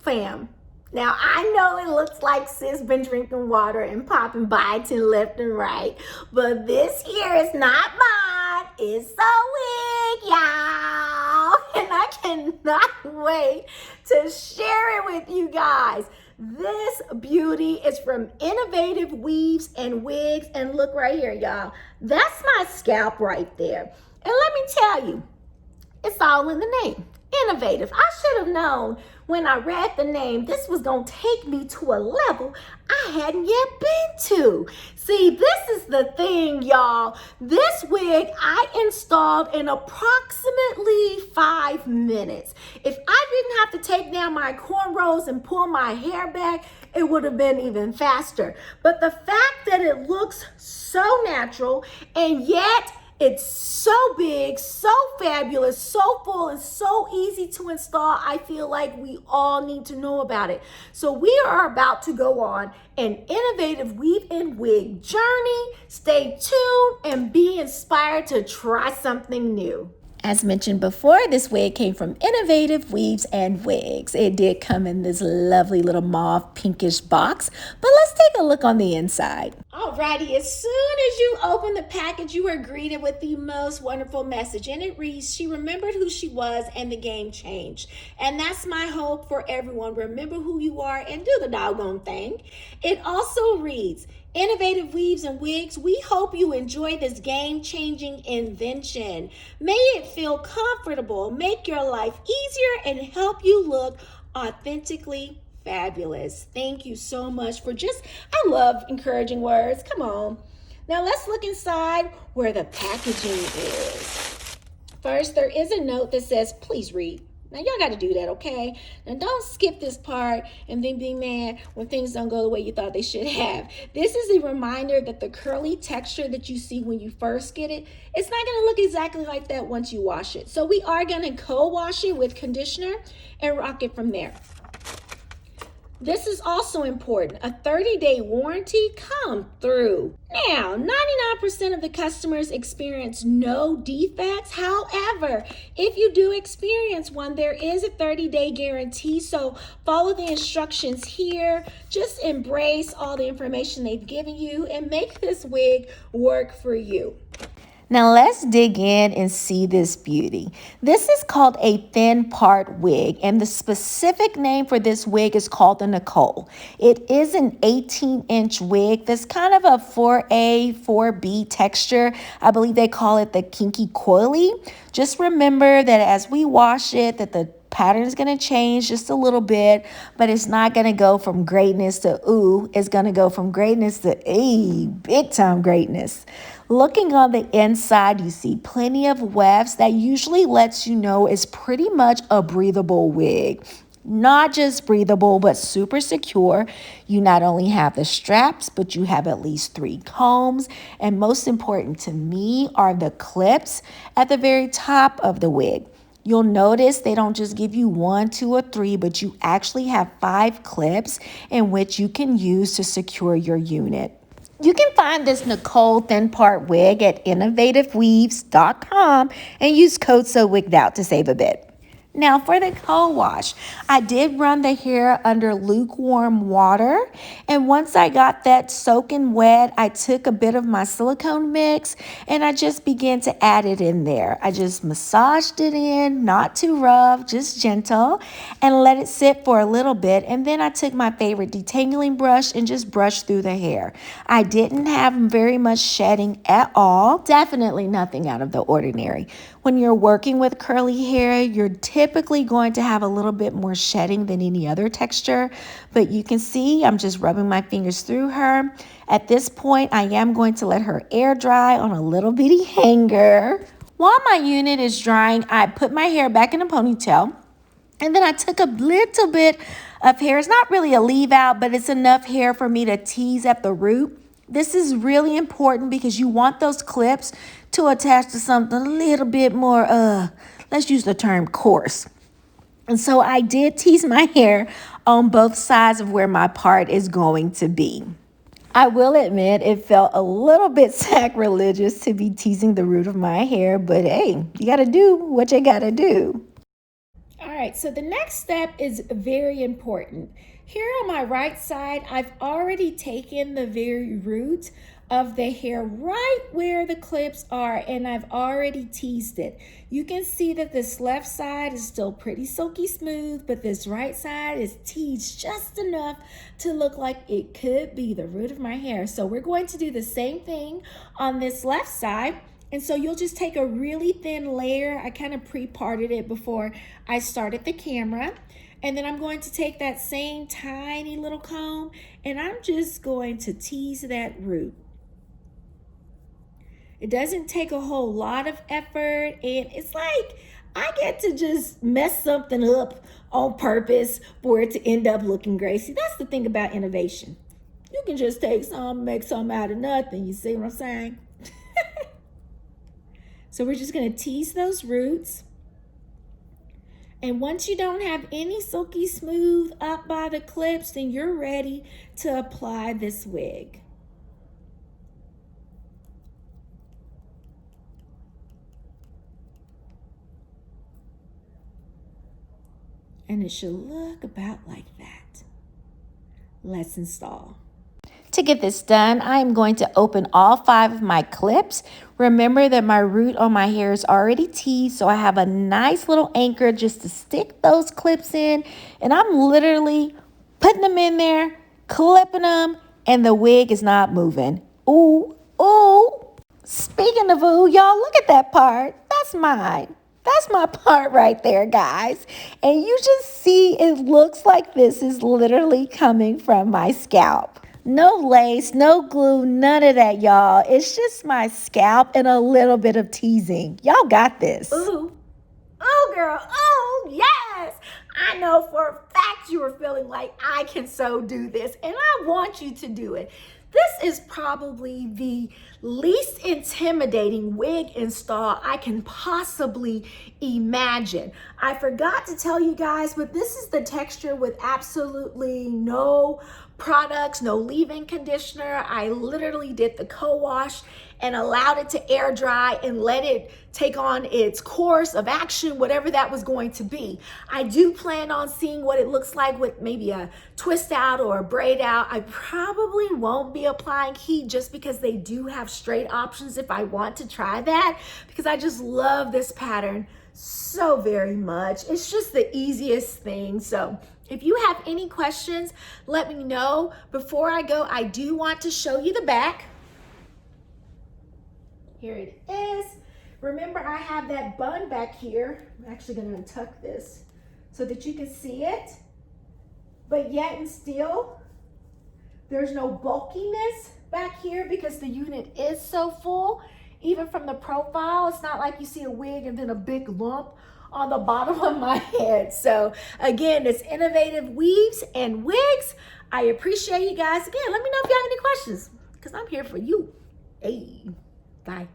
Fam, now I know it looks like sis been drinking water and popping bites and left and right, but this here is not mine. It's a wig, y'all. And I cannot wait to share it with you guys. This beauty is from Innovative Weaves and Wigs. And look right here, y'all. That's my scalp right there. And let me tell you, it's all in the name. Innovative. I should have known when I read the name, this was going to take me to a level I hadn't yet been to. See, this is the thing, y'all. This wig I installed in approximately 5 minutes. If I didn't have to take down my cornrows and pull my hair back, it would have been even faster. But the fact that it looks so natural and yet it's so big, so fabulous, so full, and so easy to install. I feel like we all need to know about it. So we are about to go on an innovative weave and wig journey. Stay tuned and be inspired to try something new. As mentioned before, this wig came from Innovative Weaves and Wigs. It did come in this lovely little mauve pinkish box, but let's take a look on the inside. Alrighty, as soon as you open the package, you are greeted with the most wonderful message, and it reads, she remembered who she was and the game changed. And that's my hope for everyone. Remember who you are and do the doggone thing. It also reads, Innovative Weaves and Wigs, we hope you enjoy this game-changing invention. May it feel comfortable, make your life easier, and help you look authentically fabulous. Thank you so much for I love encouraging words. Come on. Now let's look inside where the packaging is. First, there is a note that says, please read. Now, y'all got to do that, okay? Now, don't skip this part and then be mad when things don't go the way you thought they should have. This is a reminder that the curly texture that you see when you first get it, it's not going to look exactly like that once you wash it. So we are going to co-wash it with conditioner and rock it from there. This is also important. A 30-day warranty come through. Now, 99% of the customers experience no defects. However, if you do experience one, there is a 30-day guarantee. So follow the instructions here. Just embrace all the information they've given you and make this wig work for you. Now let's dig in and see this beauty. This is called a thin part wig, and the specific name for this wig is called the Nicole. It is an 18-inch wig that's kind of a 4A, 4B texture. I believe they call it the Kinky coily. Just remember that as we wash it, that the pattern is going to change just a little bit, but it's not going to go from greatness to ooh. It's going to go from greatness to big time greatness. Looking on the inside, you see plenty of wefts that usually lets you know it's pretty much a breathable wig. Not just breathable, but super secure. You not only have the straps, but you have at least 3 combs. And most important to me are the clips at the very top of the wig. You'll notice they don't just give you 1, 2, or 3, but you actually have 5 clips in which you can use to secure your unit. You can find this Nicole Thin Part Wig at innovativeweaves.com and use code SOWIGGED to save a bit. Now for the co-wash, I did run the hair under lukewarm water, and once I got that soaking wet, I took a bit of my silicone mix and I just began to add it in there. I just massaged it in, not too rough, just gentle, and let it sit for a little bit, and then I took my favorite detangling brush and just brushed through the hair. I didn't have very much shedding at all, definitely nothing out of the ordinary. When you're working with curly hair, you're typically going to have a little bit more shedding than any other texture, but you can see I'm just rubbing my fingers through her. At this point, I am going to let her air dry on a little bitty hanger. While my unit is drying, I put my hair back in a ponytail, and then I took a little bit of hair. It's not really a leave out, but it's enough hair for me to tease at the root. This is really important because you want those clips to attach to something a little bit more, let's use the term coarse. And so I did tease my hair on both sides of where my part is going to be. I will admit it felt a little bit sacrilegious to be teasing the root of my hair, but hey, you gotta do what you gotta do. All right, so the next step is very important. Here on my right side, I've already taken the very root of the hair right where the clips are, and I've already teased it. You can see that this left side is still pretty silky smooth, but this right side is teased just enough to look like it could be the root of my hair. So we're going to do the same thing on this left side. And so you'll just take a really thin layer. I kind of pre-parted it before I started the camera. And then I'm going to take that same tiny little comb and I'm just going to tease that root. It doesn't take a whole lot of effort, and it's like I get to just mess something up on purpose for it to end up looking great. See, that's the thing about innovation. You can just take some, make some out of nothing. You see what I'm saying? So we're just going to tease those roots. And once you don't have any silky smooth up by the clips, then you're ready to apply this wig. And it should look about like that. Let's install. To get this done, I'm going to open all 5 of my clips. Remember that my root on my hair is already teased, so I have a nice little anchor just to stick those clips in. And I'm literally putting them in there, clipping them, and the wig is not moving. Ooh, ooh. Speaking of ooh, y'all, look at that part. That's mine. That's my part right there, guys. And you just see it looks like this is literally coming from my scalp. No lace, no glue, none of that, y'all. It's just my scalp and a little bit of teasing. Y'all got this. Ooh. Oh, girl. Oh, yes. I know for a fact you were feeling like I can so do this, and I want you to do it. This is probably the least intimidating wig install I can possibly imagine. I forgot to tell you guys, but this is the texture with absolutely no products, no leave-in conditioner. I literally did the co-wash and allowed it to air dry and let it take on its course of action, whatever that was going to be. I do plan on seeing what it looks like with maybe a twist out or a braid out. I probably won't be applying heat just because they do have straight options if I want to try that, because I just love this pattern so very much. It's just the easiest thing. So if you have any questions, let me know. Before I go, I do want to show you the back. Here it is. Remember, I have that bun back here. I'm actually going to untuck this so that you can see it. But yet and still, there's no bulkiness back here because the unit is so full. Even from the profile, it's not like you see a wig and then a big lump on the bottom of my head. So again, it's innovative weaves and wigs. I appreciate you guys. Again, let me know if you have any questions because I'm here for you. Hey, bye.